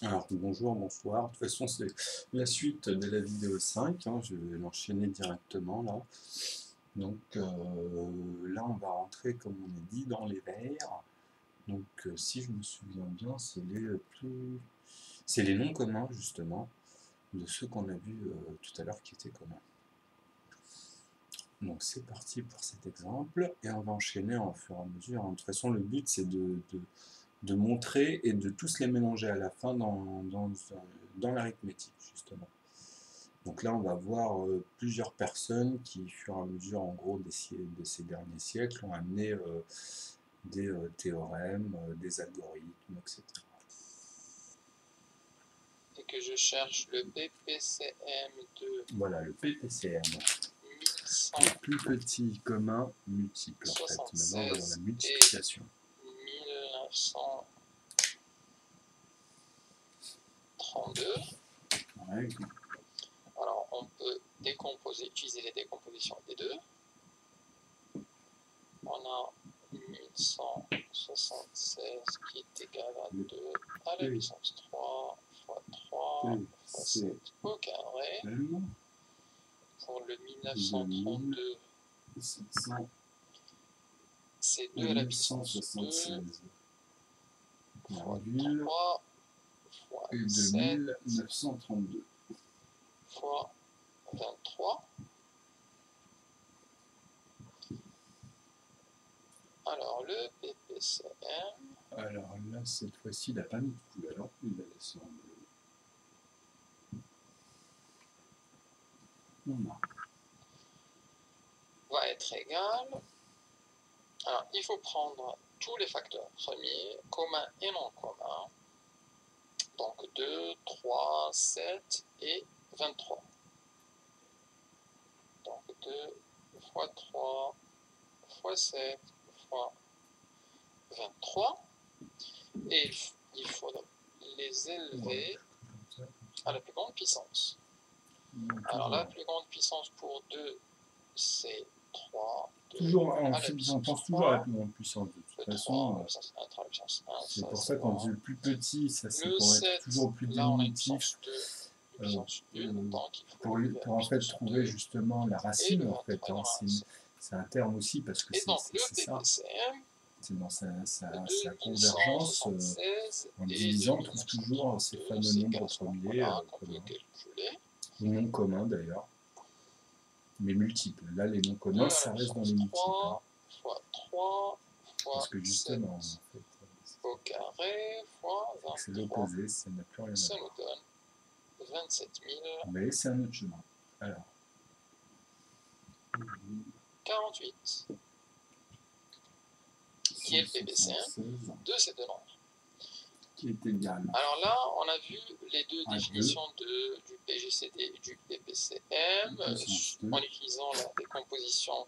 Alors bonjour, bonsoir. De toute façon, c'est la suite de la vidéo 5, hein. Je vais l'enchaîner directement là. Donc là, on va rentrer, comme on a dit, dans les vers. Donc si je me souviens bien, c'est les noms communs justement de ceux qu'on a vus tout à l'heure qui étaient communs. Donc c'est parti pour cet exemple et on va enchaîner en fur et à mesure, hein. De toute façon, le but c'est de montrer et de tous les mélanger à la fin dans l'arithmétique, justement. Donc là, on va voir plusieurs personnes qui, au fur et à mesure, en gros, de ces derniers siècles, ont amené des théorèmes, des algorithmes, etc. Et que je cherche le PPCM de Voilà, le PPCM. 1100, Le plus petit commun multiple, en fait. Maintenant, on va dans la multiplication. 1932. Ouais. Alors, on peut utiliser les décompositions des deux. On a 1176 qui est égal à 2 à la puissance 3 fois 3 fois 7 au carré. Pour le 1932, c'est 2 à la puissance 2 fois 3 fois 7 1932 fois 23. Alors, le PPCM. Alors là, cette fois-ci, il n'a pas mis de couleur, il a laissé en bleu. Va être égal. Alors, il faut prendre tous les facteurs premiers, communs et non communs. Donc 2, 3, 7 et 23. Donc 2 fois 3 fois 7 fois 23. Et il faudra les élever à la plus grande puissance. Alors la plus grande puissance pour 2, c'est 3. Toujours, on pense toujours à la plus grande puissance de toute façon. C'est pour ça qu'on dit le plus petit, ça c'est pour être toujours plus diminutif. Pour en fait trouver justement la racine en fait. Hein, c'est un terme aussi parce que c'est ça. C'est dans sa convergence, en divisant, on trouve toujours ces fameux nombres premiers communs. Les noms communs d'ailleurs, mais multiples. Là, les noms communs, ça reste dans les multiples. Hein. Fois 3 fois parce que justement, en fait, au carré fois 23. C'est l'opposé, ça n'a plus rien à voir. Ça nous donne 27 000. Mais c'est un autre chemin. Alors. 48. Qui est le PPCM de ces deux nombres. Qui est égal. Alors là, on a vu les deux définitions du PGCD et du PPCM en utilisant la décomposition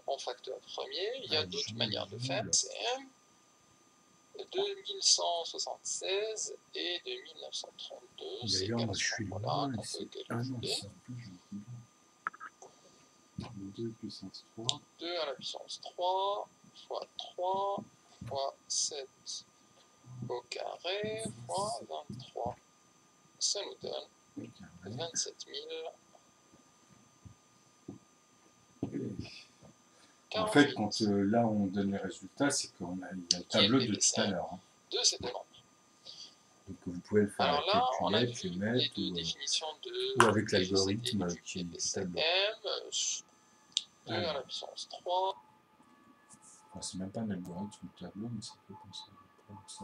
en facteurs premiers. Il y a d'autres manières de faire. PCM de 1176 et de 1932. D'ailleurs, moi je suis là, qu'on peut calculer. 2 puissance 3. 2 à la puissance 3 fois 3 fois 7 au carré fois 23. Ça nous donne 27 000. En fait, quand là on donne les résultats, c'est qu'il y a le tableau de tout à l'heure. Hein. De ces deux nombres. Donc vous pouvez le faire alors avec là, on a les vu mettre les deux définitions ou avec l'algorithme qui est du tableau. 2 à la puissance 3. Enfin, c'est même pas un algorithme du tableau, mais ça fait comme ça.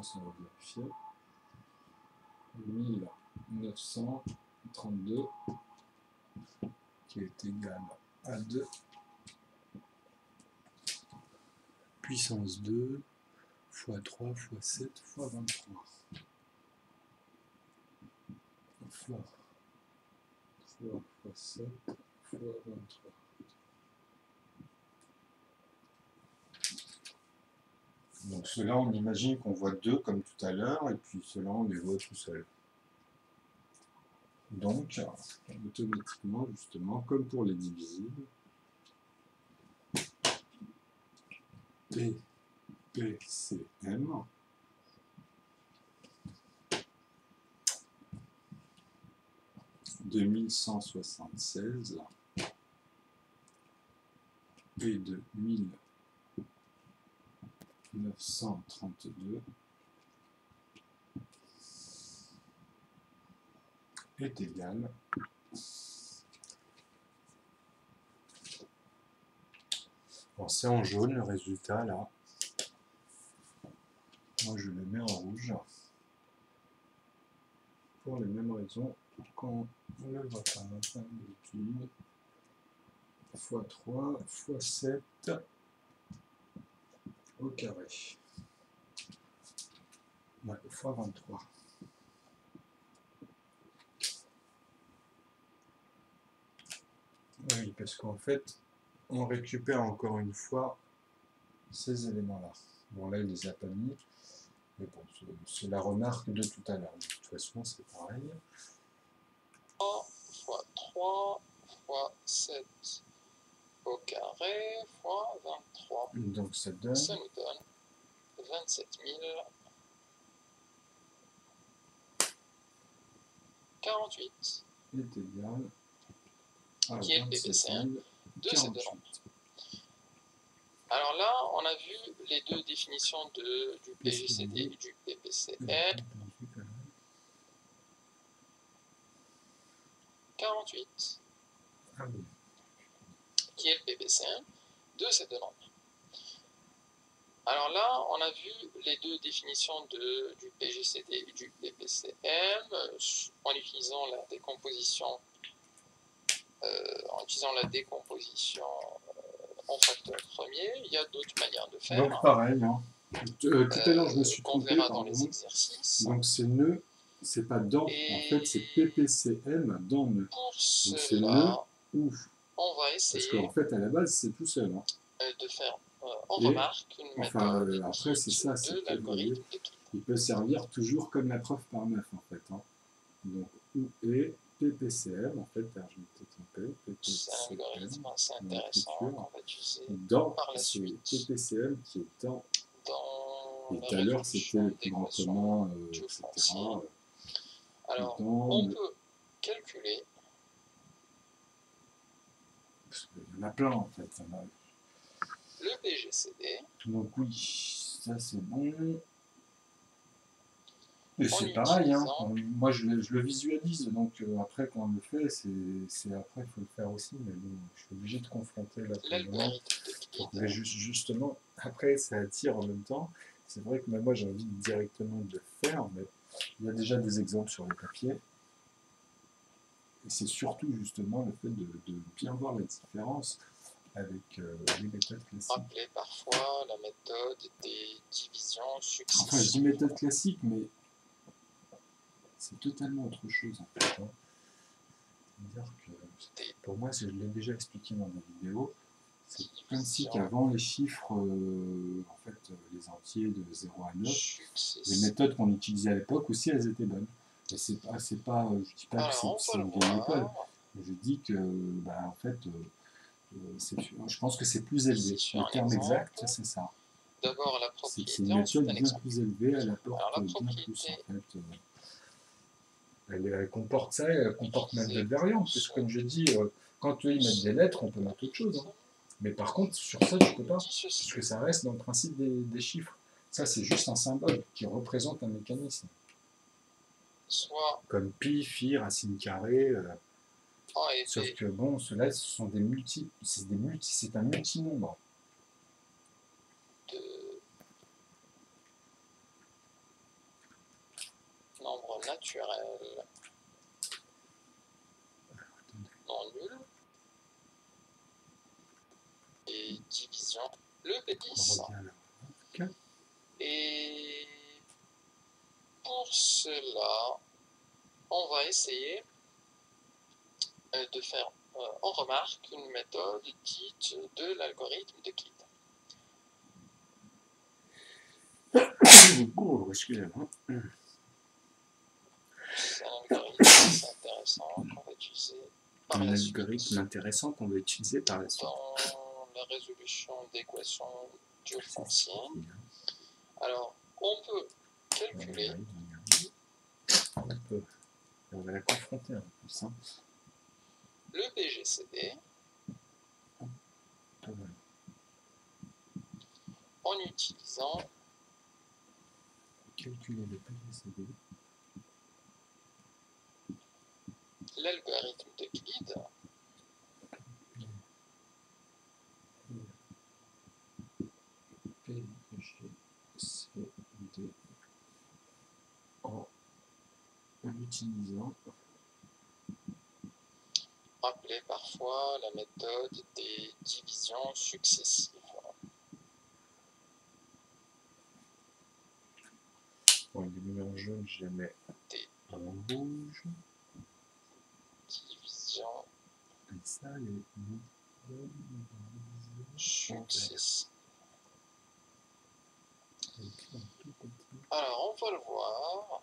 Ça, on va vérifier. 1932 qui est égal à 2 puissance 2 fois 3 fois 7 fois 23 fois 3 fois 7 fois 23. Donc ceux-là, on imagine qu'on voit 2 comme tout à l'heure, et puis ceux-là, on les voit tout seul. Donc, automatiquement, justement, comme pour les divisibles, P PCM de 1176 et de 1932 est égal bon, c'est en jaune le résultat là. Moi je le mets en rouge pour les mêmes raisons qu'on ne le voit pas. D'habitude x3 x7 au carré. Ouais, x23. Oui, parce qu'en fait, on récupère encore une fois ces éléments-là. Bon, là, il les a pas mis. Mais bon, c'est la remarque de tout à l'heure. De toute façon, c'est pareil. 3 fois 3 fois 7 au carré fois 23. Donc, ça donne... Ça nous donne 27 048. est égal à Qui est le 27 PPC1 de ces deux nombres. Alors là, on a vu les deux définitions du PGCD et du PPCM. 48. Ah oui. Qui est le PPC1 de ces deux nombres. Alors là, on a vu les deux définitions du PGCD et du PPCM en utilisant la décomposition en facteur premier. Il y a d'autres manières de faire. Donc pareil, hein. Tout à l'heure je me suis trompé. On verra dans les exercices. Donc c'est nœud, c'est pas dans, en fait c'est PPCM dans nœud. Pour donc c'est cela, nœud ou. on va essayer Parce qu'en fait à la base c'est tout seul. Hein. De faire en remarque une méthode après c'est ça, de l'algorithme de Kleene. Il peut servir toujours comme la preuve par 9 en fait. Hein. Donc ou et PPCM, en fait, je me suis trompé. C'est un algorithme assez intéressant qu'on va utiliser dans par la suite. PPCM qui est dans et la tout à l'heure c'était le plus grand commun, etc. Alors, on peut calculer. Parce qu'il y en a plein en fait. Le PGCD. Donc oui, ça c'est bon. Et c'est pareil, hein. Moi je le visualise, donc après quand on le fait, c'est après il faut le faire aussi, mais bon, je suis obligé de confronter l'algorithme. Mais justement, après ça attire en même temps. C'est vrai que moi j'ai envie directement de le faire, mais il y a déjà des exemples sur le papier. Et c'est surtout justement le fait de bien voir la différence avec les méthodes classiques. Appelée parfois la méthode des divisions successives. Enfin je dis méthode classique, mais c'est totalement autre chose en fait. Hein. C'est-à-dire que pour moi, je l'ai déjà expliqué dans mes vidéos, c'est ainsi qu'avant les chiffres, en fait, les entiers de 0 à 9, les méthodes qu'on utilisait à l'époque aussi, elles étaient bonnes. Et c'est pas, je dis pas que c'est une vieille méthode, mais je dis que, bah, en fait, je pense que c'est plus élevé. Le terme exact, c'est ça. D'abord, la propriété. C'est une méthode bien plus élevée, elle apporte bien plus en fait. Elle comporte ça, elle comporte même des variantes, parce que comme je dis, quand eux ils mettent des lettres, on peut mettre autre chose. Hein. Mais par contre, sur ça, tu peux pas, parce que ça reste dans le principe des chiffres. Ça, c'est juste un symbole qui représente un mécanisme. Comme pi, phi, racine carrée. Sauf que bon, ceux-là, ce sont des multiples, c'est un multinombre. Nombre naturel non nul et division le P10. Et pour cela, on va essayer de faire en remarque une méthode dite de l'algorithme de Kleene. Oh, excusez-moi. C'est un algorithme assez intéressant qu'on va utiliser par la suite. Dans la résolution d'équations différentielles. Alors, on peut calculer On va la confronter un peu plus. Hein. le PGCD en utilisant calculer le PGCD. L'algorithme d'Euclide PGCD en utilisant appelée parfois la méthode des divisions successives. Bon, les lumières jaunes, je les mets en rouge. Division Et ça, les successives. Alors, on va le voir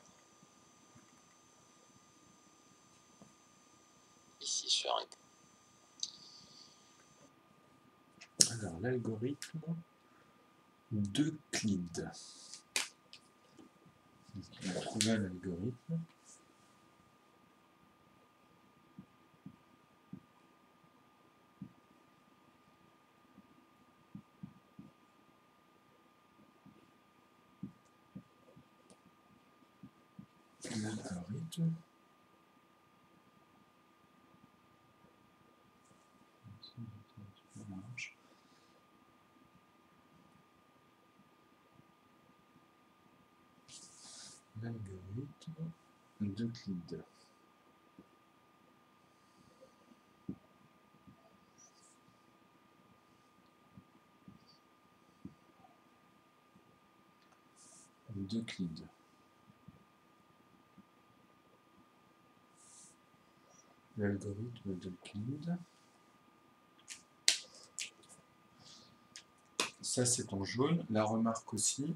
ici sur un... Alors, l'algorithme d'Euclide. On va trouver l'algorithme. L'algorithme. L'algorithme d'Euclide. D'Euclide. L'algorithme d'Euclide. Ça, c'est en jaune. La remarque aussi.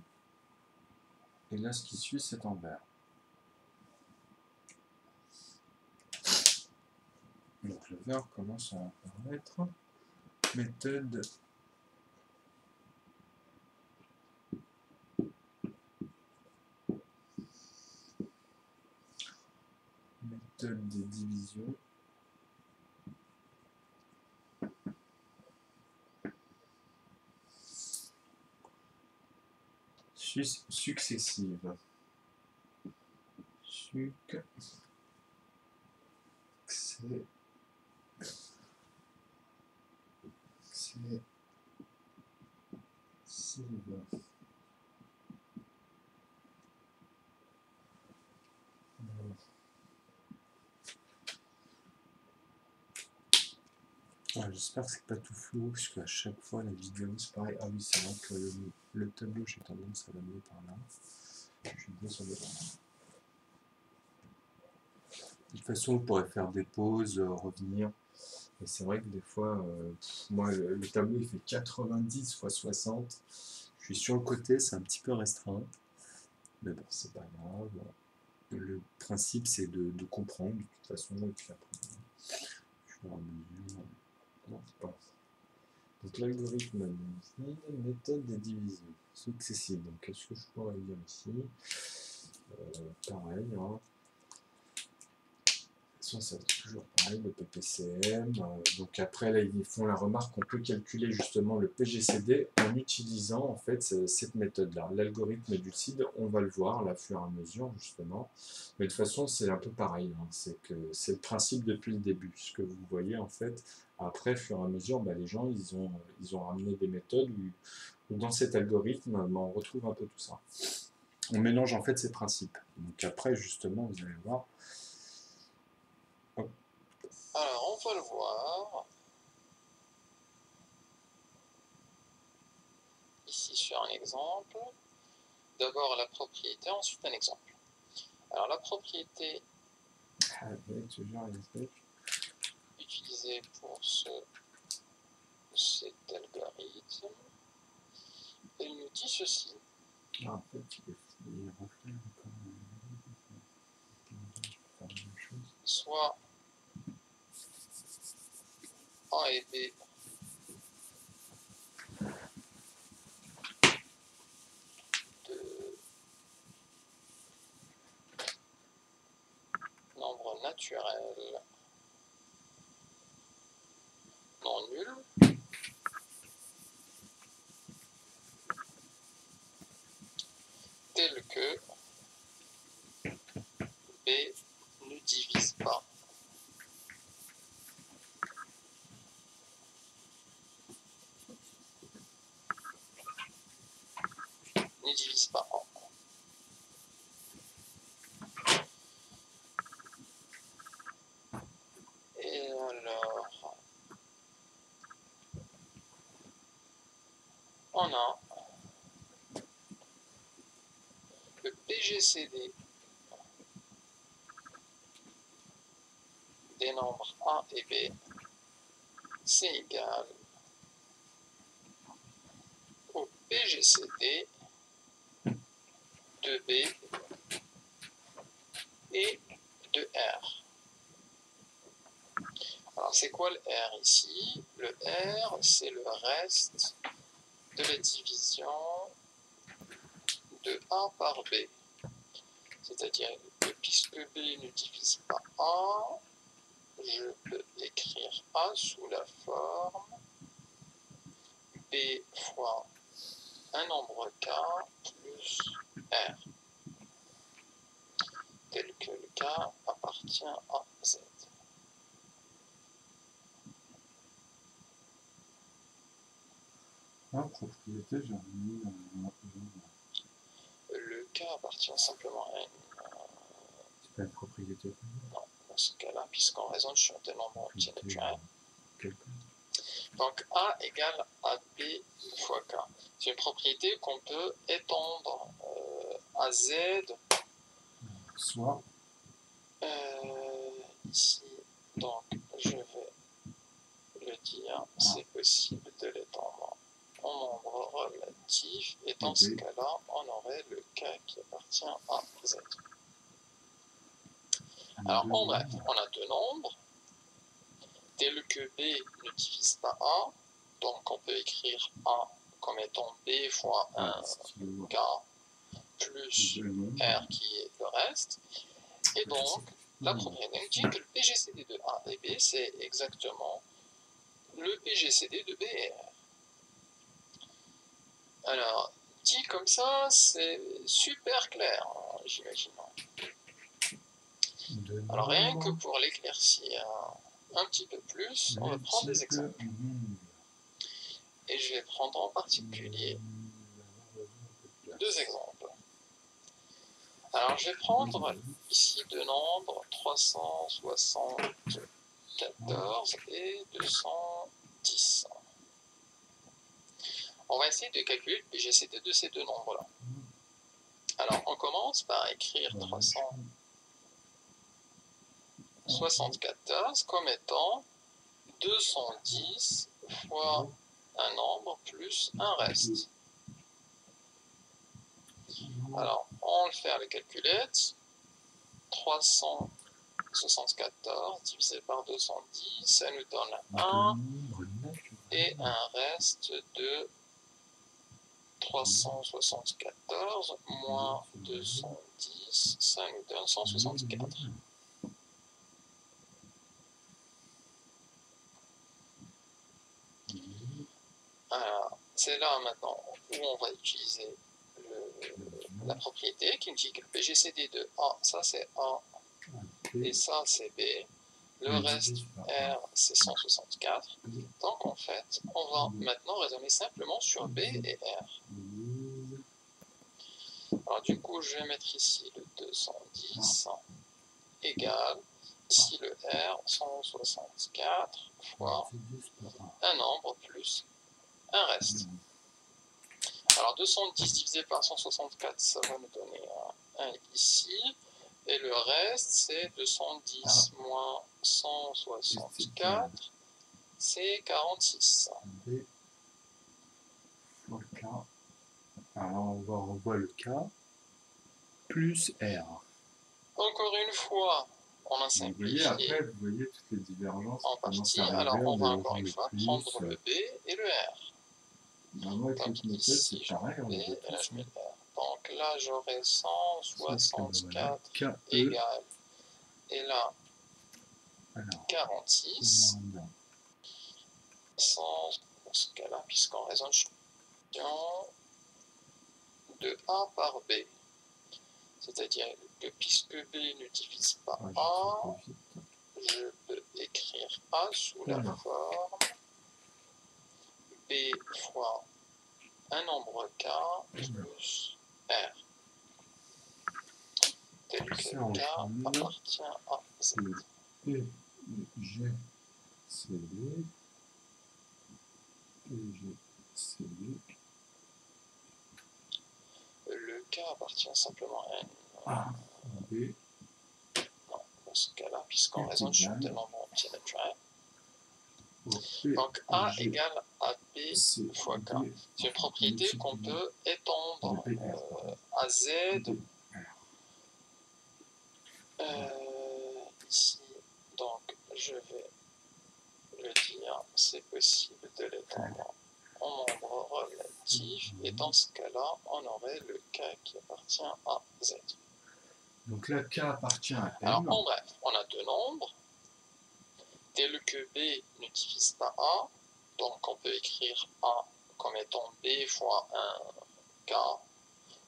Et là, ce qui suit, c'est en vert. Donc, le vert commence à apparaître. Méthode. Méthode des divisions. Successives. J'espère que c'est pas tout flou, parce qu'à chaque fois la vidéo c'est pareil. Ah oui, c'est vrai que le tableau, j'ai tendance à l'amener par là. Je suis désolé. De toute façon, vous pourrez faire des pauses, revenir. Et c'est vrai que des fois, moi, le tableau il fait 90 x 60. Je suis sur le côté, c'est un petit peu restreint. Mais bon, c'est pas grave. Le principe, c'est de comprendre de toute façon. Et puis après, je fur et à mesure. Non, c'est pas. Donc l'algorithme méthode des divisions successives. Donc qu'est-ce que je pourrais dire ici? Pareil, hein. C'est toujours pareil, le PPCM. Donc après, là, ils font la remarque qu'on peut calculer justement le PGCD en utilisant en fait cette méthode-là. L'algorithme du CID, on va le voir là, au fur et à mesure justement. Mais de toute façon, c'est un peu pareil. Hein. C'est le principe depuis le début. Ce que vous voyez en fait, après, au fur et à mesure, les gens, ils ont ramené des méthodes où dans cet algorithme, on retrouve un peu tout ça. On mélange en fait ces principes. Donc après, justement, vous allez voir. Alors, on va le voir ici sur un exemple. D'abord la propriété, ensuite un exemple. Alors, la propriété utilisée pour cet algorithme, elle nous dit ceci. En fait, il refait encore soit A et B de naturel non nul tel que B ne divise pas en. Et alors, on a le PGCD des nombres A et B, c'est égal au PGCD de B et de R. Alors, c'est quoi le R ici? Le R, c'est le reste de la division de A par B. C'est-à-dire que puisque B ne divise pas A, je peux écrire A sous la forme B fois un nombre K plus R, tel que le K appartient à Z. Propriété, j'ai mis Le K appartient simplement à une... C'est pas une propriété. Non, dans ce cas-là, puisqu'on raisonne sur des nombres entiers naturels. Donc A égale à B fois K. C'est une propriété qu'on peut étendre à Z. Soit Ici, donc je vais le dire, c'est possible de l'étendre en nombre relatif, et dans ce cas-là, on aurait le K qui appartient à Z. Alors, en bref, on a deux nombres, tel que B ne divise pas A, donc on peut écrire A comme étant B fois un K plus R qui est le reste, et donc la propriété nous dit que le PGCD de A et B, c'est exactement le PGCD de B et R. Alors, dit comme ça, c'est super clair, hein, j'imagine. Alors, rien que pour l'éclaircir un petit peu plus, on va prendre des exemples. Et je vais prendre en particulier deux exemples. Alors, je vais prendre ici deux nombres, 374 et 210. On va essayer de calculer le PGCD de ces deux nombres-là. Alors, on commence par écrire 374 comme étant 210 fois un nombre plus un reste. Alors, on le fait à la calculette. 374 divisé par 210, ça nous donne 1 et un reste de 374 moins 210, ça nous donne 164. Alors, c'est là maintenant où on va utiliser la propriété qui nous dit que le PGCD de A, ça c'est A, et ça c'est B, le reste R c'est 164, donc en fait on va maintenant raisonner simplement sur B et R. Alors du coup je vais mettre ici le 210 égale, ici le R 164 fois un nombre plus un reste. Alors 210 divisé par 164, ça va nous donner 1 ici. Et le reste, c'est 210 moins 164, c'est 46. Alors on revoit le K plus R. Encore une fois, on a simplifié. Après, vous voyez toutes les divergences. En partie, alors on va encore une fois prendre le B et le R. Donc ici, je mets le B et là je mets le R. Donc là, j'aurai 164 égale, et là, Alors, 46, non. dans ce cas-là, puisqu'on raisonne de A par B. C'est-à-dire que puisque B ne divise pas A, je peux écrire A sous la forme B fois un nombre K plus R. Tel que K appartient à Z. P, G, C, D. P, G, C, D. Le K appartient simplement à N. A, B. Non, dans ce cas-là, puisqu'on raisonne sur des nombres entiers naturels. P, Donc A G, égale à B fois K. C'est une propriété qu'on peut étendre à Z. Ici, donc je vais le dire, c'est possible de l'étendre en nombre relatif, et dans ce cas-là, on aurait le K qui appartient à Z. Donc là, K appartient à M. Alors, en bref, on a deux nombres. Tel que B ne divise pas A, donc on peut écrire A comme étant B fois 1 K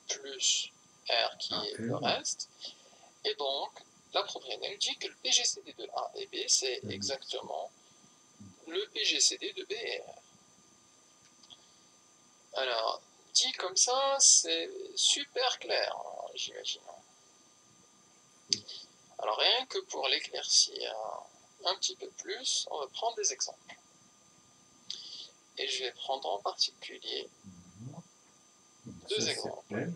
plus R qui est le reste. Et donc, la propriété nous dit que le PGCD de A et B, c'est exactement le PGCD de B et R. Alors, dit comme ça, c'est super clair, hein, j'imagine. Alors, rien que pour l'éclaircir un petit peu plus, on va prendre des exemples. Et je vais prendre en particulier deux exemples.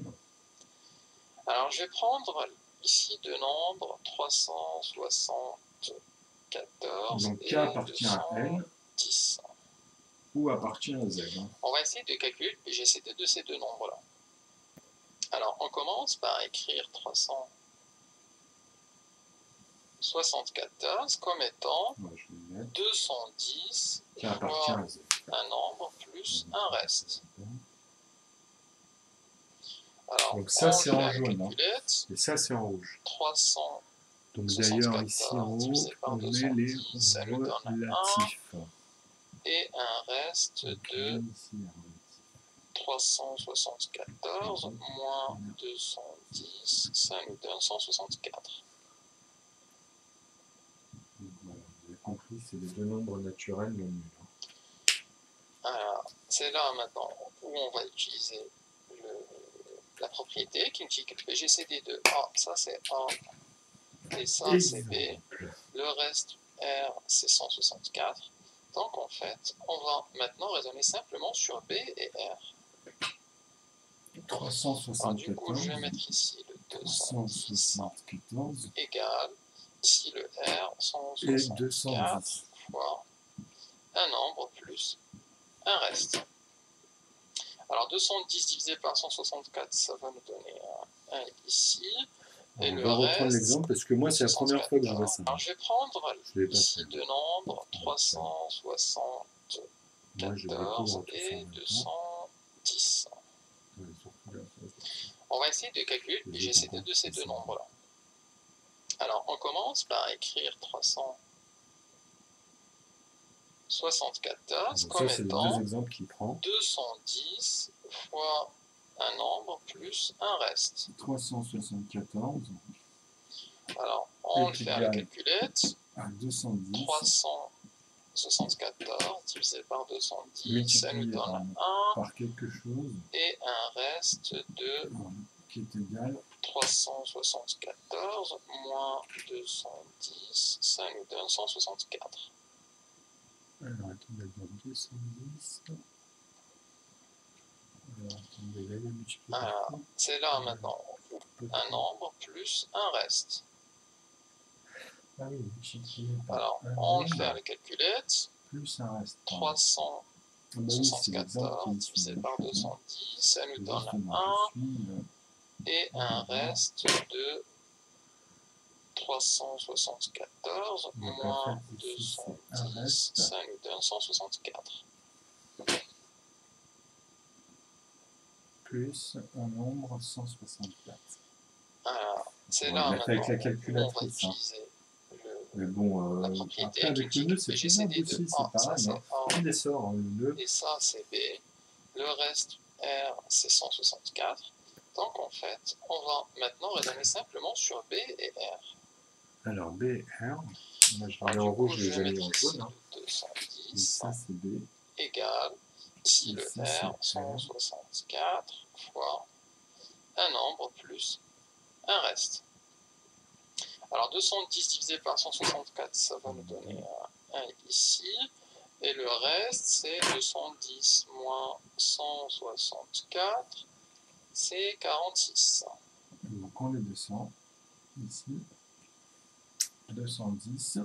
Alors, je vais prendre ici deux nombres, 374 donc, K et appartient à N. 210. Ou appartient à Z. On va essayer de calculer le PGCD de ces deux nombres-là. Alors, on commence par écrire 374 comme étant 210 fois un nombre plus un reste. Alors, donc ça c'est en jaune, et ça c'est en rouge. 300. Donc d'ailleurs ici en haut, on met les relatifs. Et un reste de 374 moins 210, ça nous donne 164. Voilà, vous avez compris, c'est les deux nombres naturels non nuls. Alors, c'est là maintenant où on va utiliser la propriété qui nous dit que le PGCD de A, ça c'est A, et ça c'est B. Le reste R, c'est 164. Donc en fait, on va maintenant raisonner simplement sur B et R. 374. Alors, du coup, je vais mettre ici le 274 égale, ici le R, 164 fois un nombre plus un reste. Alors 210 divisé par 164, ça va nous donner un ici. Et on le va reste, reprendre l'exemple parce que moi c'est la première fois que je vois ça. Alors je vais prendre ici deux nombres, 374 et 210. On va essayer de calculer le PGCD de ces deux nombres-là. Alors on commence par écrire 374 comme étant 210 fois un nombre plus un reste. 374. Alors, on le fait à la calculette. À 210. 374 divisé par 210, ça nous donne 1. Par quelque chose. Et un reste de qui est égal 374 moins 210, ça nous donne 164. Alors, attendez, 210. Alors, c'est là maintenant un nombre plus un reste. Ah oui, alors, on le fait à la calculette. Plus un reste. 374 divisé par 210, ça nous donne 1. Et un reste de 374 moins 210, ça nous donne 164. Plus un nombre 164. Alors, c'est là maintenant avec la calculatrice, on va utiliser Mais bon, la propriété après avec qui le dit nœud, que c'est BGCD faisable de aussi, c'est A, ça pareil. c'est Hein. A, Il sort le nœud. et ça c'est B. Le reste, R, c'est 164. Donc en fait, on va maintenant raisonner simplement sur B et R. Alors B, R. Moi je Alors, l'ai en du coup, rouge, je je vais l'ai mis mettre en ici jaune. Hein. le Et 210 ça c'est B. égale, ici Ici le c'est R, 164 fois un nombre plus un reste. Alors 210 divisé par 164, ça va nous donner 1 ici. Et le reste, c'est 210 moins 164, c'est 46. Donc on les descend ici. 210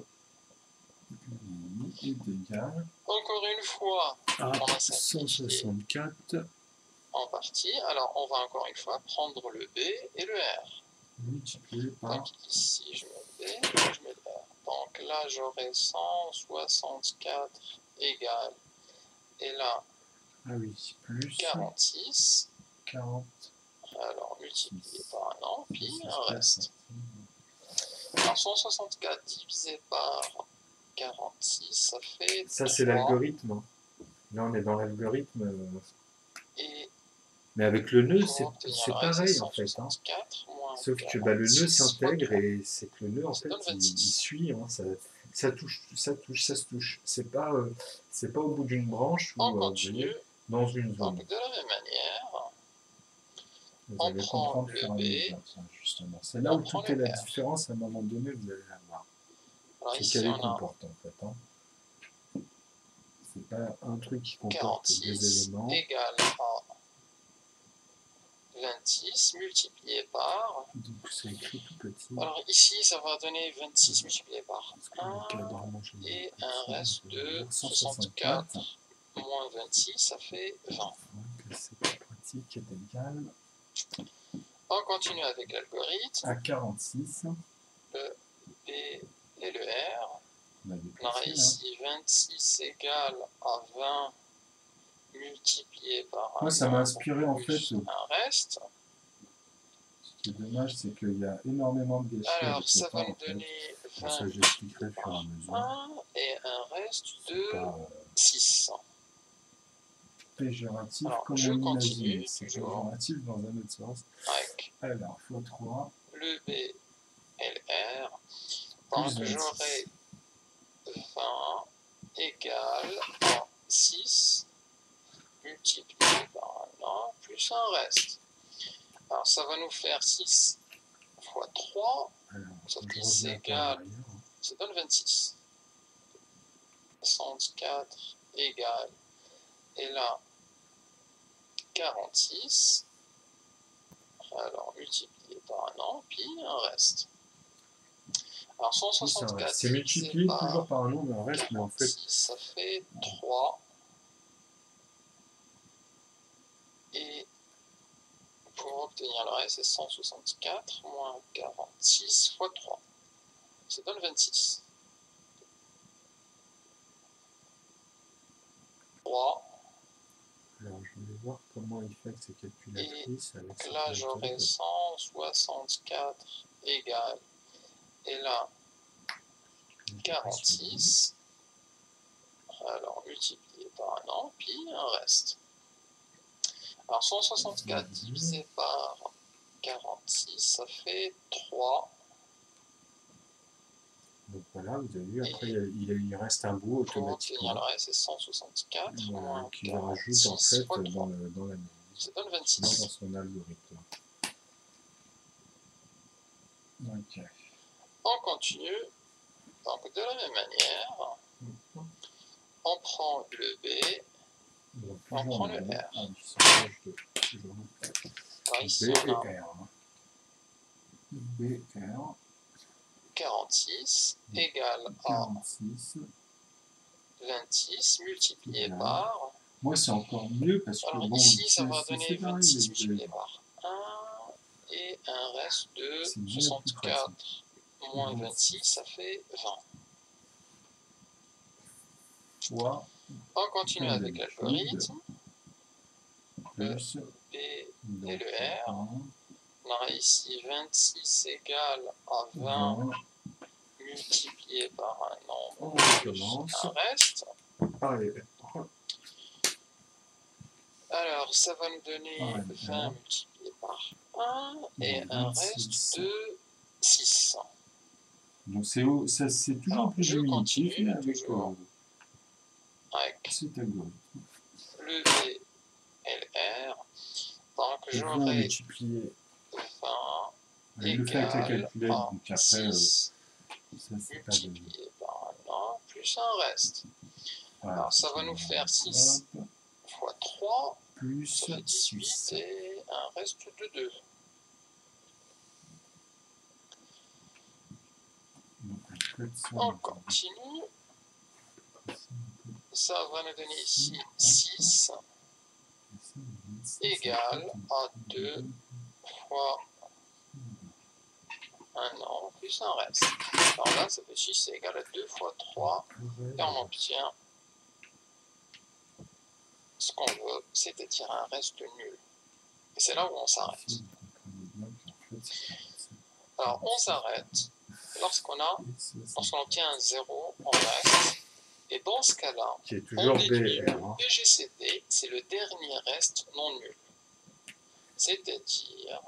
est égal Encore une fois, à on a simplifié 164 en partie. Alors on va encore une fois prendre le B et le R. multiplié par... Donc ici je mets le B, je mets le R. Donc là j'aurai 164 égale, et là Ah oui, plus 46. 40. Alors multiplié par un an, puis un reste. 60. Alors 164 divisé par 46, ça fait Ça 3. c'est l'algorithme. Hein. Là on est dans l'algorithme. Et Mais avec le nœud, pour c'est obtenir le reste, pareil en fait. Hein. 164 moins Sauf que 46 le nœud fois s'intègre 3. et c'est que le nœud en Ça fait donne il 26. suit. Hein. Ça touche, ça touche, ça se touche. C'est pas au bout d'une branche On ou continue. dans une Donc zone. de la même manière, Vous on allez prend comprendre le fur et à B, mesure, ça, justement. C'est là on où prend toute est le la R. différence, à un moment donné, vous allez la voir. Alors C'est ici qu'elle on a comporte, en fait. Hein. C'est pas un truc qui comporte 46 des éléments. égale à 26 multiplié par... Donc c'est écrit tout petit. Alors ici ça va donner 26 multiplié par Parce que le cadran, moi, je le et mets un petit, reste je vais de dire 64 moins 26, ça fait 20. Que cette pratique est égale On continue avec l'algorithme. à 46. Le B et le R. On a On aura ici 26 égale à 20 multiplié par un Moi, ça m'a inspiré en plus fait. un reste. Ce qui est dommage, c'est qu'il y a énormément de gâchis. Alors avec ça le va temps, nous en fait. donner Bon, ça, 20 j'expliquerai au fur et à mesure. 1 et un reste de Pas 6. péjoratif Alors, comme je on continue imagine. C'est toujours péjoratif dans un autre sens. avec Alors, x3 le B et le R. plus Donc 26. j'aurai 20 égale à 6 multiplié par un an plus un reste. Alors ça va nous faire 6 fois 3, Alors, sauf je qu'ici c'est reviens par égal, arrière. ça donne 26. 64 égale, et là 46, alors multiplié par un an, puis un reste. Alors 164 c'est multiplié toujours par un nombre, un reste, mais en fait, 46, ça fait 3. Et pour obtenir le reste, c'est 164 moins 46 fois 3. Ça donne 26. 3. alors je vais voir comment il fait avec ses calculatrices. Avec Donc ses là, j'aurai méthodes. 164 égale, et là 46. Alors multiplié par un an, puis un reste. Alors 164 divisé par 46, ça fait 3. Donc voilà, vous avez vu, après il reste un bout Pour obtenir automatiquement. le reste, c'est 164 moins Qui le rajoute en 46 fait fois 3. dans la Ça donne dans 26. son algorithme. Ok. On continue. Donc de la même manière, on prend le B, Donc, on prend le R. Ah, ils sont proches de toujours Alors ici, B on a et R. B, R, 46 égale à 46. 26 multiplié Voilà. par... Moi, c'est encore mieux parce que Alors bon, ici, ça va c'est donner pareil, 26 mais multiplié par 1 et un reste de c'est bien plus 64 moins Bon, 26, ça fait 20. fois On continue avec l'algorithme. Le plus B et donc, le R. 1, On a ici 26 égale à 20 20 multiplié par un nombre On plus recommence. un reste. Allez. Alors, ça va nous donner 20 multiplié par 1 et un reste de 6. Donc c'est toujours plus diminutif, mais avec cet algorithme. Le VLR, donc j'aurai multiplier. 20 Le fait avec la calculette, à donc après, 6 ça c'est pas de... multiplié par un an plus un reste. Voilà, alors ça va nous faire 6 fois 3, plus ça fait 18 6. et un reste de 2. On continue. Ça va nous donner ici 6 égale à 2 fois un an plus un reste. Alors là, ça fait 6 égale à 2 fois 3 et on obtient ce qu'on veut, c'est-à-dire un reste nul. Et c'est là où on s'arrête. Alors on s'arrête lorsqu'on obtient un 0 en reste. Et dans ce cas-là, on déduit le PGCD, c'est le dernier reste non nul. C'est-à-dire...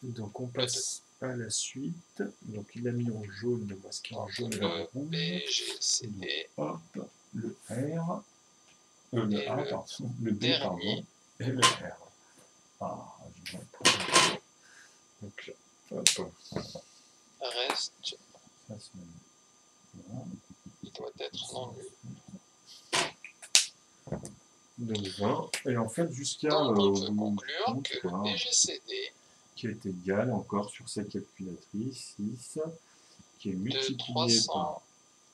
Donc on passe à la suite. Donc il a mis en jaune, le masque en jaune et en rouge. PGCD. Hop, le R. Le A, pardon. Le B, dernier. Pardon. Et le R. Ah, je vais prendre. Donc, hop. Reste. Ça, voilà. Il doit être non nul. Donc 20. Et en fait, jusqu'à... Donc on peut conclure que le PGCD qui est égal encore sur cette calculatrice, 6, qui est multiplié par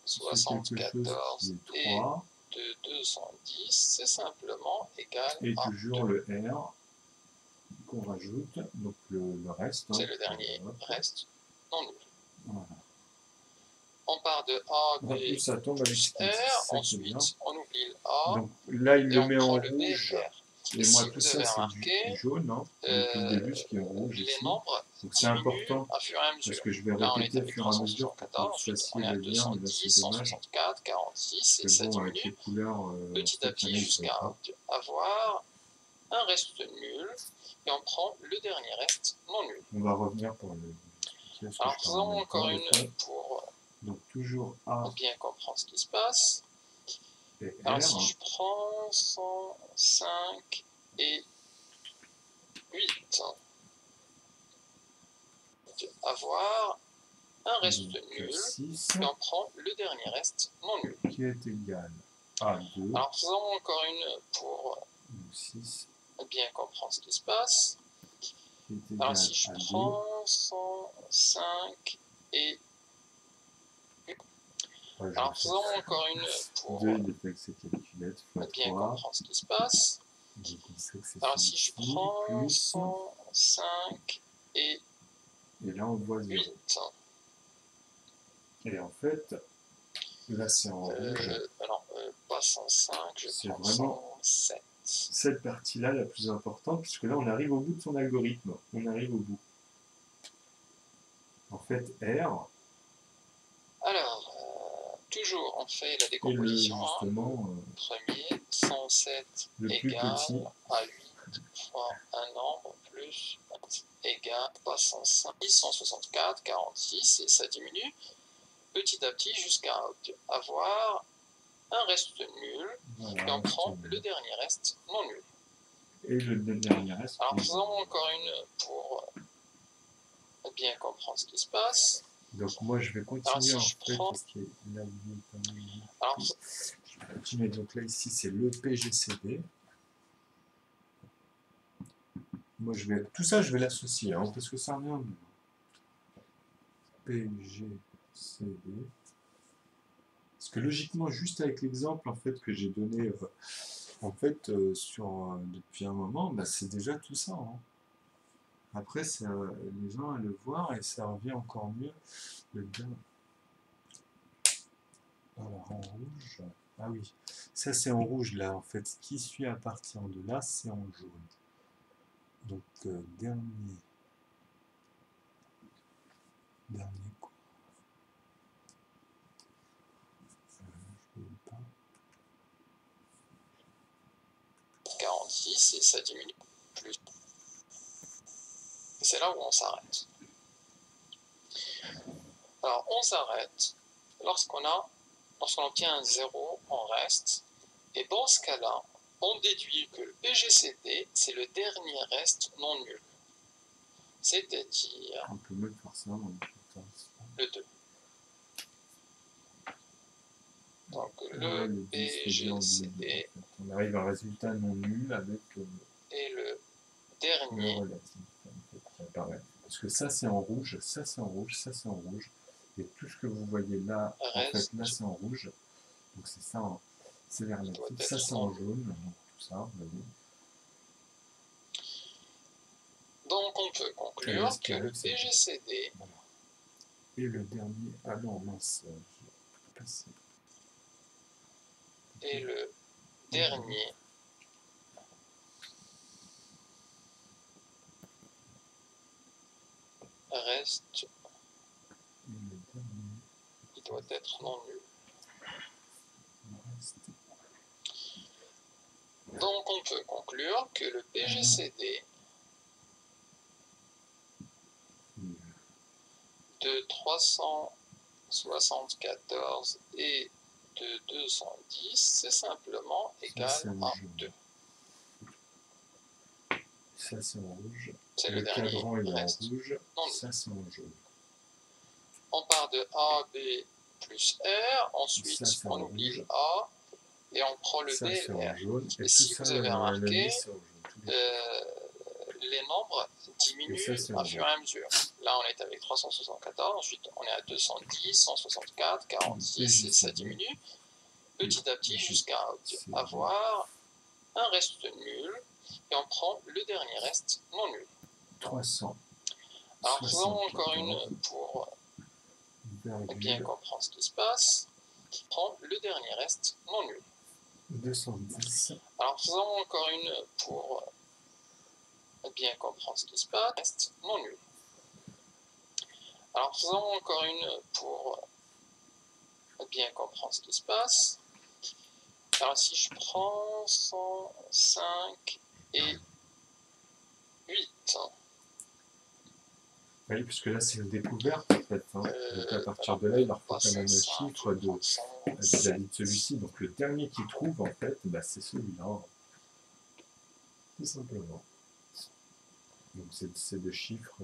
374 qui est 3, et de 210, c'est simplement égal et à toujours 2. le R qu'on rajoute, donc le reste. C'est le dernier reste non nul. Voilà. On part de A, B, plus ça tombe plus avec R, ensuite on oublie le A, donc là il et le on met prend en le rouge. BR. Et si moi vous tout ça avez c'est remarqué, du jaune, hein. Depuis le début ce qui est rouge les ici. nombres Donc c'est important à fur et à mesure. parce que je vais Là, on est répéter à au fur et à mesure pour que 374, vous ensuite on fassiez est à le lien, mais là 210, c'est dommage. 164, 46, et ça Bon, avec les diminue couleurs, petit à petit jusqu'à avoir un reste nul, et on prend le dernier reste non nul. On va revenir pour le... Alors faisons encore une pour donc toujours A bien comprendre ce qui se passe. et Alors R. si je prends 105 et 8, avoir un reste nul, 6, et on prend le dernier reste non nul. Qui est égal à 2. Alors faisons encore une pour 6 bien comprendre ce qui se passe. Qui est égal alors si je à prends 105 et 8. Alors faisons encore une pour 2, il est avec ses calculettes, fois bien 3. comprendre ce qui se passe. Donc on sait que c'est alors si je prends plus. 105 et là on voit 0. 8. Et en fait, là c'est en rouge. Alors pas 105, je prends vraiment 107. Cette partie-là la plus importante, puisque là on arrive au bout de son algorithme. On arrive au bout. En fait, R. Alors, toujours on fait la décomposition. Justement, premier, 107 égale à 8 fois un nombre plus égale à 105, 164, 46, et ça diminue petit à petit jusqu'à avoir un reste nul, voilà, et on prend le dernier reste non nul. Et le dernier reste. Alors faisons encore une pour bien comprendre ce qui se passe. Donc moi je vais continuer. Alors, si je prends... parce que là, alors, je vais continuer. Donc là ici c'est le PGCD. Moi je vais tout ça je vais l'associer hein, parce que ça revient. PGCD. Parce que logiquement juste avec l'exemple en fait que j'ai donné en fait depuis un moment, bah, c'est déjà tout ça. Hein. Après c'est les gens à le voir et ça revient encore mieux. Le bien. Alors en rouge, ah oui, ça c'est en rouge là en fait, ce qui suit à partir de là c'est en jaune. Donc dernier quoi. 10 et ça diminue plus. Et c'est là où on s'arrête. Alors, on s'arrête lorsqu'on obtient un 0 en reste. Et dans ce cas-là, on déduit que le PGCD, c'est le dernier reste non nul. C'est-à-dire On peut même faire ça. le 2. Donc le PGCD on arrive à un résultat non nul avec et le dernier relatif. Parce que ça c'est en rouge, ça c'est en rouge, ça c'est en rouge. Et tout ce que vous voyez là, en fait, là c'est en rouge. Donc c'est ça, c'est les relatifs. Ça c'est en jaune, donc tout ça, vous voyez. Donc on peut conclure que le PGCD voilà. Et le dernier, ah non mince, j'ai passé. Et le dernier reste, il doit être non nul. Donc on peut conclure que le PGCD de 374 et de 210, c'est simplement égal à 2. Ça c'est en rouge. C'est le dernier cadran il est en reste. rouge. Ça c'est en jaune. On part de A, B plus R, ensuite on oublie le A et on prend le B et le R. Et si vous avez remarqué, les nombres diminuent au fur et à mesure. Là on est avec 374, ensuite on est à 210, 164, 46 et ça diminue petit à petit jusqu'à avoir un reste nul et on prend le dernier reste non nul. 300. Alors faisons encore une pour bien comprendre ce qui se passe, qui prend le dernier reste non nul. 210. Alors faisons encore une pour bien comprendre ce qui se passe, reste non nul. Alors faisons encore une pour bien comprendre ce qui se passe. Alors si je prends 105 et 8. Oui, puisque là c'est une découverte en fait. Hein. Donc à partir de là, il leur faut quand même un chiffre vis-à-vis de celui-ci. Donc le dernier qu'ils trouvent en fait, bah, c'est celui-là. Tout simplement. Donc c'est des chiffres.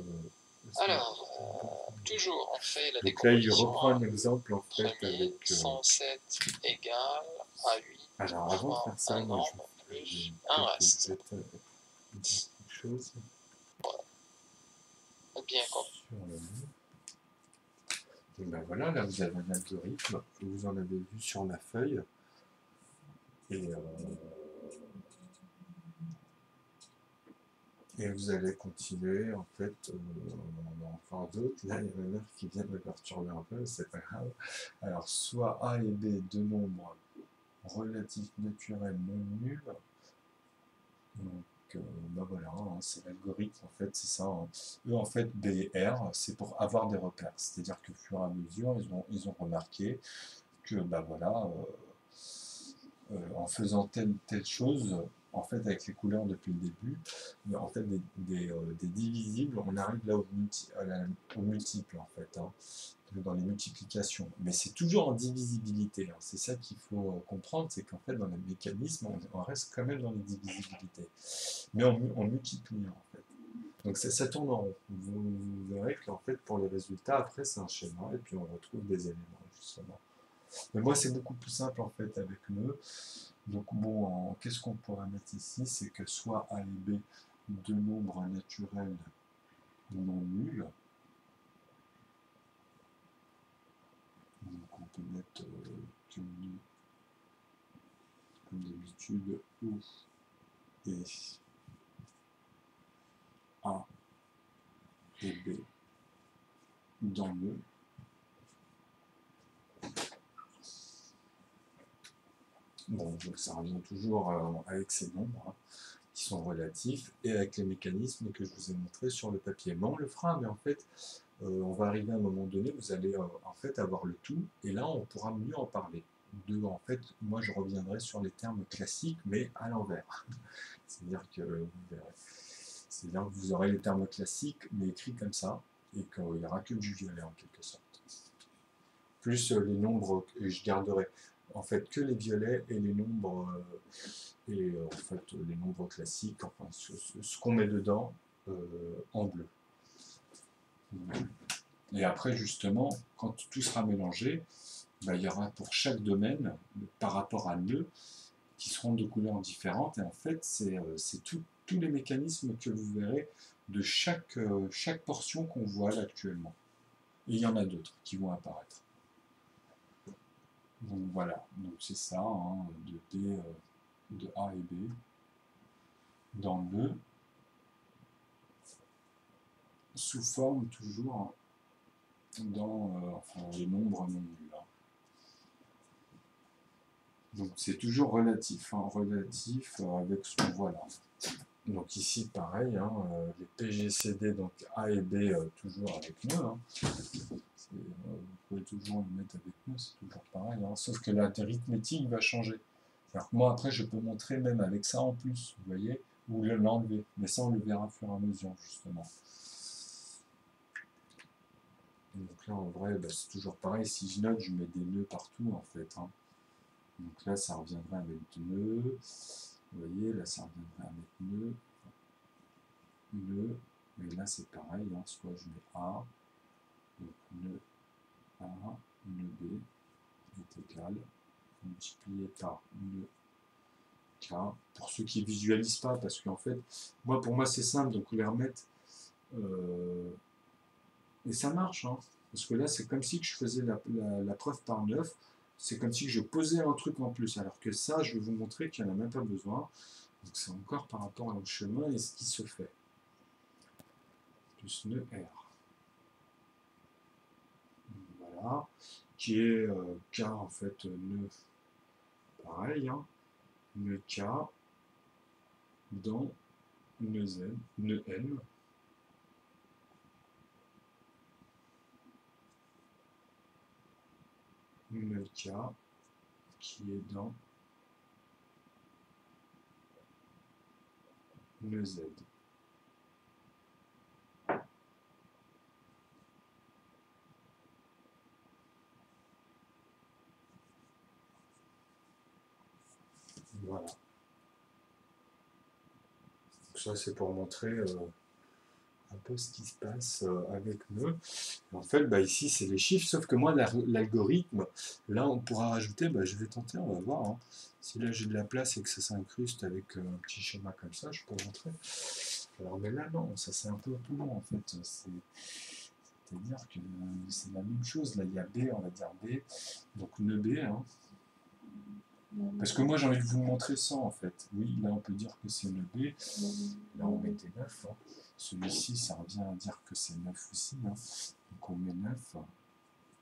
Alors, toujours on fait la donc là il décomposition. reprend un exemple en fait Premier, avec. 107 égale à 8. Alors avant de faire ça, moi je plus un reste. Quelque chose. Bien compris. Et ben voilà, là vous avez un algorithme que vous en avez vu sur la feuille. Et vous allez continuer, en fait, on en a encore d'autres. Là, il y a ma mère qui vient de me perturber un peu, c'est pas grave. Alors, soit A et B, deux nombres relatifs naturels non nuls. Donc, ben voilà, hein, c'est l'algorithme, en fait, c'est ça. Hein. Eux, en fait, B et R, c'est pour avoir des repères. C'est-à-dire qu'au fur et à mesure, ils ont remarqué que, ben voilà, en faisant telle chose, en fait, avec les couleurs depuis le début, mais en fait, des divisibles, on arrive là au multiple, en fait, hein, dans les multiplications. Mais c'est toujours en divisibilité. Hein. C'est ça qu'il faut comprendre, c'est qu'en fait, dans les mécanismes, on reste quand même dans les divisibilités. Mais on multiplie, en fait. Donc ça tourne en rond. Vous verrez qu'en fait, pour les résultats, après, c'est un schéma, et puis on retrouve des éléments, justement. Mais moi, c'est beaucoup plus simple, en fait, avec eux. Donc bon, qu'est-ce qu'on pourrait mettre ici? C'est que soit A et B, deux nombres naturels non nuls. Donc on peut mettre comme d'habitude O et A et B dans le. Bon, donc ça revient toujours avec ces nombres hein, qui sont relatifs et avec les mécanismes que je vous ai montrés sur le papier. Mais on le fera, mais en fait, on va arriver à un moment donné, vous allez en fait avoir le tout et là on pourra mieux en parler. en fait, moi je reviendrai sur les termes classiques, mais à l'envers. C'est-à-dire que vous verrez. C'est-à-dire que vous aurez les termes classiques, mais écrits comme ça, et qu'il n'y aura que du violet en quelque sorte. Plus les nombres, et je garderai en fait que les violets et les nombres, en fait les nombres classiques, enfin ce qu'on met dedans en bleu. Et après justement, quand tout sera mélangé, il y aura pour chaque domaine, par rapport à nœud, qui seront de couleurs différentes, et en fait c'est tous les mécanismes que vous verrez de chaque portion qu'on voit là actuellement. Et il y en a d'autres qui vont apparaître. Donc voilà, donc c'est ça, hein, de A et B, dans le, sous forme toujours dans les nombres non nuls. Hein. Donc c'est toujours relatif, hein, relatif avec ce qu'on voit là. Donc ici pareil, hein, les PGCD, donc A et B toujours avec nœud. Hein. Vous pouvez toujours le mettre avec nœud, c'est toujours pareil. Hein. Sauf que l'arithmétique va changer. Alors que moi après je peux montrer même avec ça en plus, vous voyez, ou l'enlever. Mais ça on le verra au fur et à mesure justement. Donc là en vrai c'est toujours pareil, si je note je mets des nœuds partout en fait. Hein. Donc là ça reviendrait avec deux nœuds. Vous voyez, là ça reviendrait avec nœud, nœud, et là c'est pareil, hein, soit je mets A, donc nœud A, nœud B est égal, multiplié par nœud K, pour ceux qui ne visualisent pas, parce qu'en fait, pour moi c'est simple, donc les remettre, et ça marche, hein, parce que là c'est comme si je faisais la preuve par 9, c'est comme si je posais un truc en plus, alors que ça je vais vous montrer qu'il n'y en a même pas besoin. Donc c'est encore par rapport au chemin et ce qui se fait. Plus nœud R. Voilà. Qui est K en fait nœud. Pareil. Hein. Nœud K dans nœud Z, nœud N. Nœud K qui est dans nœud Z. Voilà. Donc ça c'est pour montrer un peu ce qui se passe avec nœud. En fait, ici c'est les chiffres, sauf que moi l'algorithme, là on pourra rajouter, je vais tenter, on va voir. Hein. Si là j'ai de la place et que ça s'incruste avec un petit schéma comme ça, je peux montrer. Alors mais là non, ça c'est un peu plus long en fait. C'est-à-dire que c'est la même chose. Là il y a B, on va dire B, donc nœud B. Hein. Parce que moi j'ai envie de vous montrer ça en fait. Oui, là on peut dire que c'est nœud B. Là on mettait 9. Hein. Celui-ci, ça revient à dire que c'est 9 aussi. Hein. Donc on met 9.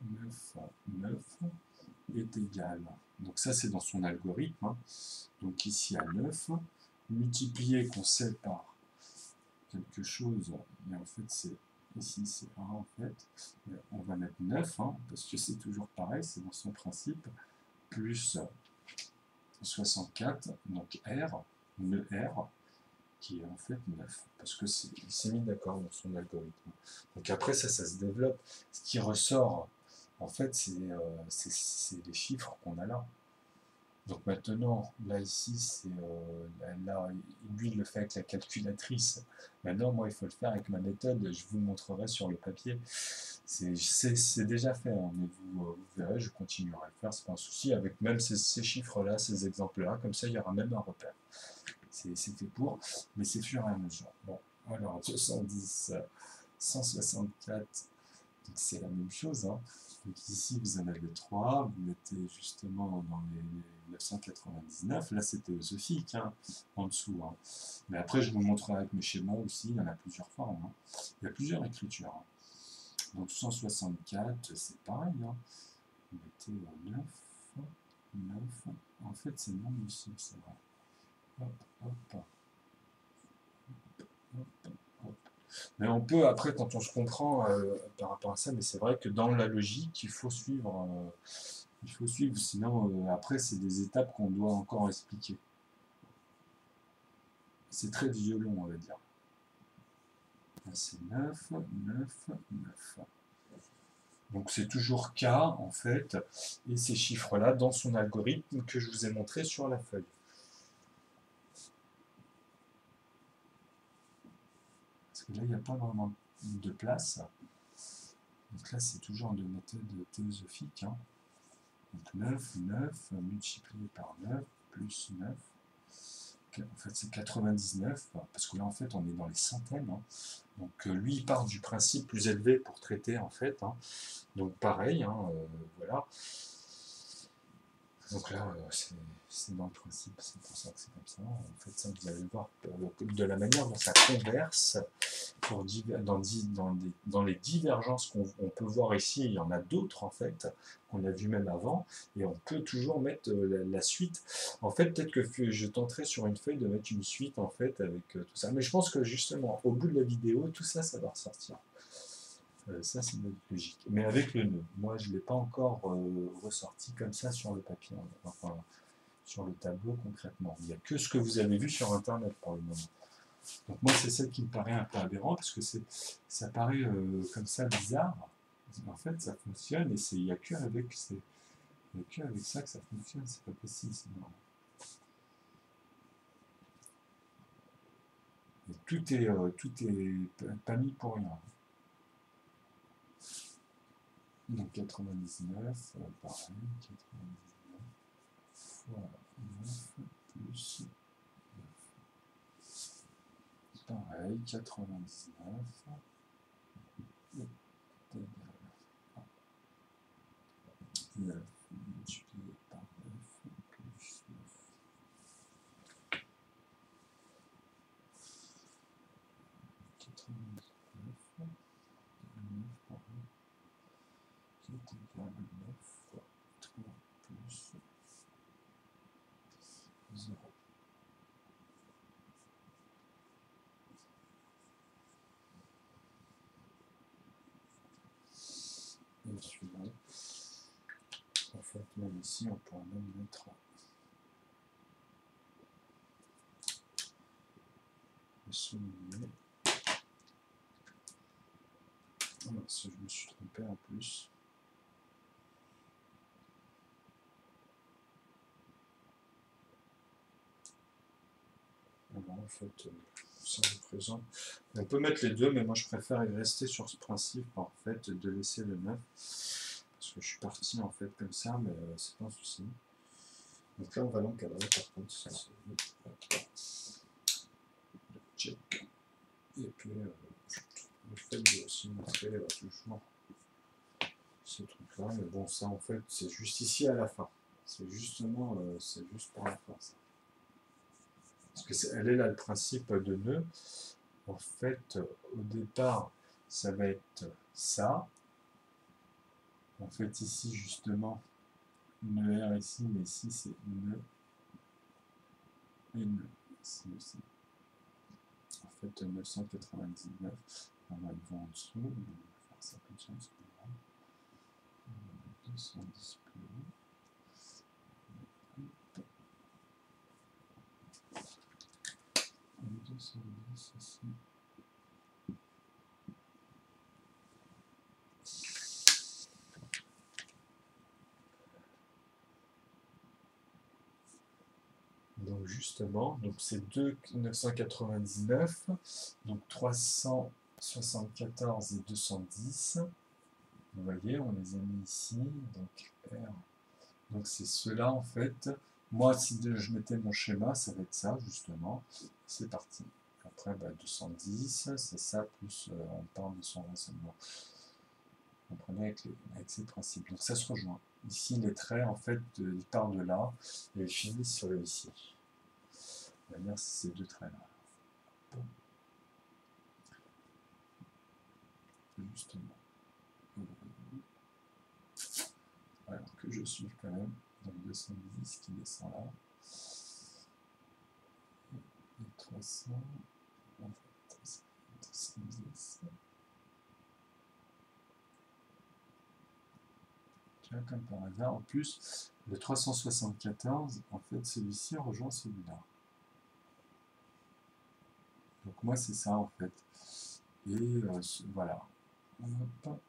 9, 9 est égal. Donc ça, c'est dans son algorithme. Hein. Donc ici, à 9, multiplié qu'on sait par quelque chose, mais en fait, c'est ici, c'est 1 en fait. On va mettre 9, hein, parce que c'est toujours pareil, c'est dans son principe, plus 64, donc R, nœud R, qui est en fait 9, parce que il s'est mis d'accord dans son algorithme. Donc après ça se développe. Ce qui ressort, en fait, c'est les chiffres qu'on a là. Donc maintenant, là ici, c'est là, lui il le fait avec la calculatrice. Maintenant, moi, il faut le faire avec ma méthode. Je vous le montrerai sur le papier. C'est déjà fait, hein, mais vous verrez, je continuerai à le faire, c'est pas un souci, avec même ces chiffres-là, ces exemples-là, comme ça, il y aura même un repère. C'est fait pour, mais c'est fur et à mesure. Bon, alors 210, 164, c'est la même chose. Hein. Donc ici, vous en avez 3, vous mettez justement dans les 999, là c'est théosophique, hein, en dessous. Hein. Mais après, je vous montrerai avec mes schémas aussi, il y en a plusieurs formes. Hein. Il y a plusieurs écritures. Hein. Donc 164, c'est pareil. Hein. Vous mettez 9, 9, en fait c'est non ici, c'est vrai. Hop, hop, hop, hop. Mais on peut, après, quand on se comprend par rapport à ça, mais c'est vrai que dans la logique, il faut suivre Il faut suivre, sinon après c'est des étapes qu'on doit encore expliquer. C'est très violent, on va dire. Là c'est 9, 9, 9. Donc c'est toujours K en fait, et ces chiffres-là dans son algorithme que je vous ai montré sur la feuille. Parce que là il n'y a pas vraiment de place. Donc là c'est toujours de méthode théosophique. Hein. Donc 9, 9 multiplié par 9 plus 9. En fait c'est 99, parce que là en fait on est dans les centaines. Hein. Donc lui il part du principe plus élevé pour traiter en fait. Hein. Donc pareil, hein, voilà. Donc là, c'est dans le principe, c'est pour ça que c'est comme ça. En fait, ça, vous allez voir de la manière dont ça converse dans les divergences qu'on peut voir ici. Il y en a d'autres, en fait, qu'on a vu même avant, et on peut toujours mettre la suite. En fait, peut-être que je tenterai sur une feuille de mettre une suite, en fait, avec tout ça. Mais je pense que, justement, au bout de la vidéo, tout ça, ça va ressortir. Ça, c'est une logique. Mais avec le nœud. Moi, je ne l'ai pas encore ressorti comme ça sur le papier, enfin, sur le tableau concrètement. Il n'y a que ce que vous avez vu sur Internet pour le moment. Donc moi, c'est celle qui me paraît un peu aberrant, parce que ça paraît comme ça bizarre. En fait, ça fonctionne, et il n'y a que avec ça que ça fonctionne. C'est pas possible, sinon. Et tout est pas mis pour rien. Donc 99, pareil, 99 fois 9 plus 9. Pareil, 99. 9 multiplié par 9 plus 9. 99. 9 par 1. Qui est égal à 9 fois 3 plus 0. Et suivant. En fait, même ici, on pourra même mettre le souligner. Alors, si je me suis trompé en plus. Alors, en fait, ça représente. On peut mettre les deux, mais moi je préfère rester sur ce principe en fait de laisser le 9. Parce que je suis parti en fait comme ça, mais c'est pas un souci. Donc là on va l'encadrer par contre, ça c'est check. Et puis le fait de aussi montrer toujours ce truc là, mais bon ça en fait c'est juste ici à la fin. C'est justement c'est juste pour la fin ça. Parce que elle est là le principe de nœud. En fait, au départ, ça va être ça. En fait, ici, justement, nœud R ici, mais ici, c'est nœud et nœud. Ici aussi. En fait, 999, on va le voir en dessous. On va faire ça comme ça, c'est pas grave. 210 plus haut. 210 ici. Donc justement, donc c'est 999, donc 374 et 210. Vous voyez, on les a mis ici, donc R. Donc c'est cela en fait. Moi, si je mettais mon schéma, ça va être ça justement. C'est parti. Après, 210, c'est ça, plus on parle de son raisonnement. Vous comprenez avec ces principes. Donc ça se rejoint. Ici, les traits, en fait, ils partent de là et ils finissent sur ici. On va dire ces deux traits-là. Justement. Alors que je suis quand même. Donc 210 qui descend là. Et 300. En fait, 210. là, comme par hasard, en plus, le 374, en fait, celui-ci rejoint celui-là. Donc moi, c'est ça, en fait. Et voilà. Hop.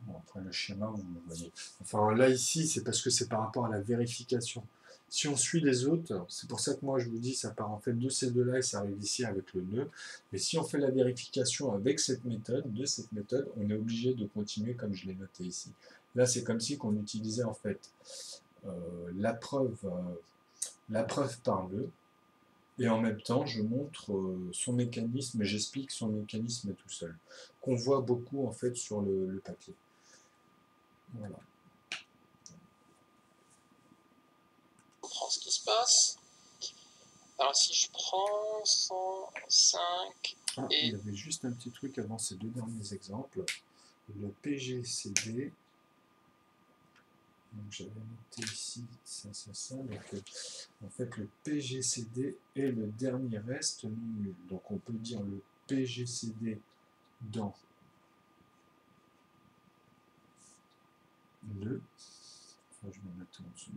Bon, après le schéma, vous le voyez. Enfin là ici, c'est parce que c'est par rapport à la vérification. Si on suit les autres, c'est pour ça que moi je vous dis, ça part en fait de ces deux-là et ça arrive ici avec le nœud. Mais si on fait la vérification avec cette méthode, on est obligé de continuer comme je l'ai noté ici. Là, c'est comme si on utilisait en fait la preuve par nœud. Et en même temps, je montre son mécanisme et j'explique son mécanisme tout seul. Qu'on voit beaucoup en fait sur le papier. Voilà. Je comprends ce qui se passe. Alors si je prends 105 il y avait juste un petit truc avant ces deux derniers exemples. Le PGCD. Donc j'avais noté ici ça. Donc en fait le PGCD est le dernier reste non nul. Donc on peut dire le PGCD dans le. Enfin, je vais mettre en dessous.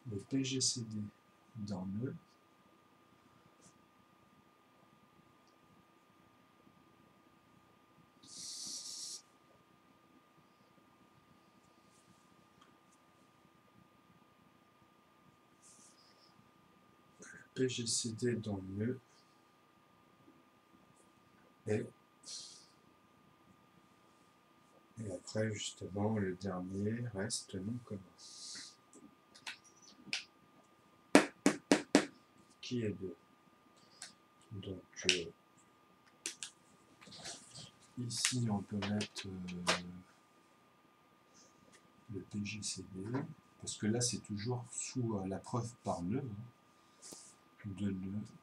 Le PGCD dans le. PGCD dans le et après justement le dernier reste non commun qui est 2. Donc ici on peut mettre le PGCD parce que là c'est toujours sous la preuve par nœud de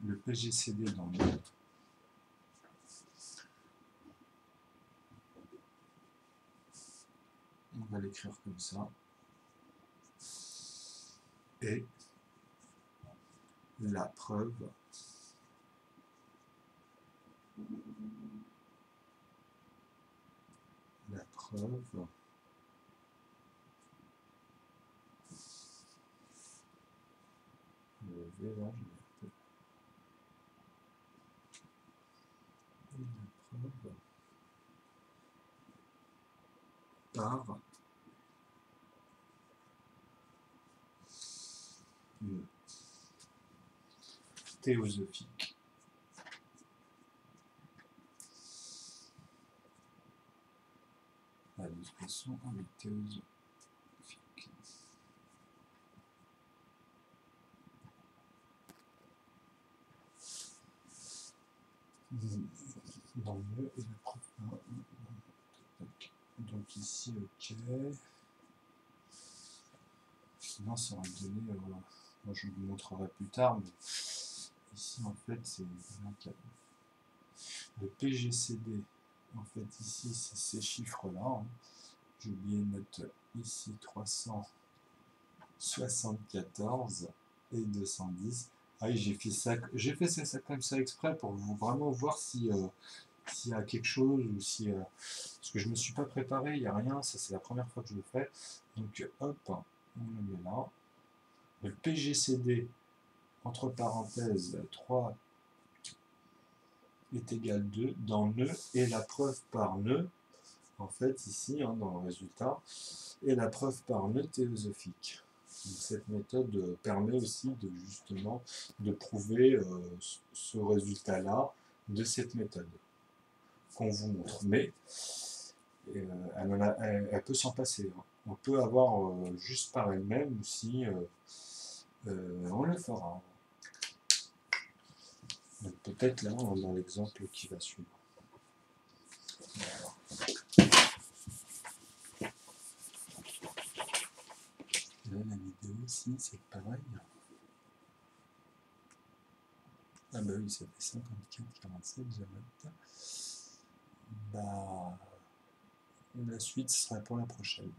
le PGCD dans le. On va l'écrire comme ça. Et la preuve par théosophique. La discussion avec théosophique. Dans le et la preuve. Donc ici, ok. Sinon, ça aurait donné. Moi, je vous montrerai plus tard, mais ici, en fait, c'est le PGCD. En fait, ici, c'est ces chiffres-là. Hein. J'ai oublié de mettre ici 374 et 210. Ah oui, j'ai fait ça comme ça exprès pour vous vraiment voir si s'il y a quelque chose ou si parce que je me suis pas préparé, il n'y a rien, ça c'est la première fois que je le fais. Donc hop, on le met là. Le PGCD entre parenthèses 3 est égal 2 dans nœud et la preuve par nœud en fait ici hein, dans le résultat et la preuve par nœud théosophique. Donc, cette méthode permet aussi de justement de prouver ce résultat là de cette méthode qu'on vous montre, mais elle peut s'en passer. Hein. On peut avoir juste par elle-même si on le fera. Peut-être là dans l'exemple qui va suivre. Là, la vidéo aussi, c'est pareil. Ah bah oui, ça fait 54, 47, j'arrête. Bah, la suite sera pour la prochaine.